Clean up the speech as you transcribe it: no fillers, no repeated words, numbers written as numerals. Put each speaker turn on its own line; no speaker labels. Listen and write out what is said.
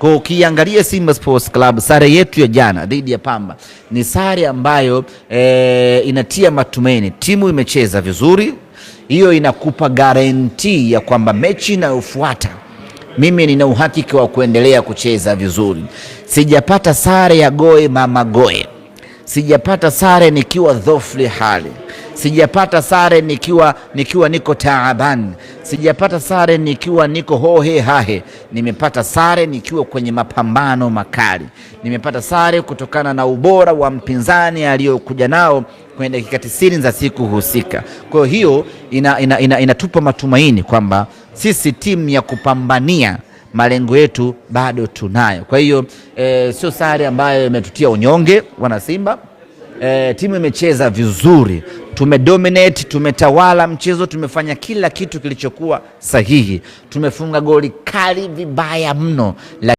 Kwa ukiangalia Simba Sports Club, sare yetu ya jana dhidi ya Pamba ni sare ambayo inatia matumaini. Timu imecheza vizuri, hiyo inakupa guarantee ya kwamba mechi inayofuata mimi nina uhakika wa kuendelea kucheza vizuri. Sijapata sare ya goe mama goe, sijapata sare nikiwa dhofli hali, sijapata sare nikiwa niko taaban, sijapata sare nikiwa niko hohe hahe. Nimepata sare nikiwa kwenye mapambano makali, nimepata sare kutokana na ubora wa mpinzani aliyokuja nao kwenye dakika 90 za siku husika. Kwa hiyo inatupa matumaini kwamba sisi timu ya kupambania malengo yetu bado tunayo. Kwa hiyo sio sare ambayo imetutia unyonge wana Simba. Timu imecheza vizuri, tumedominate, tumetawala mchezo, tumefanya kila kitu kilichokuwa sahihi, tumefunga goli kali vibaya mno.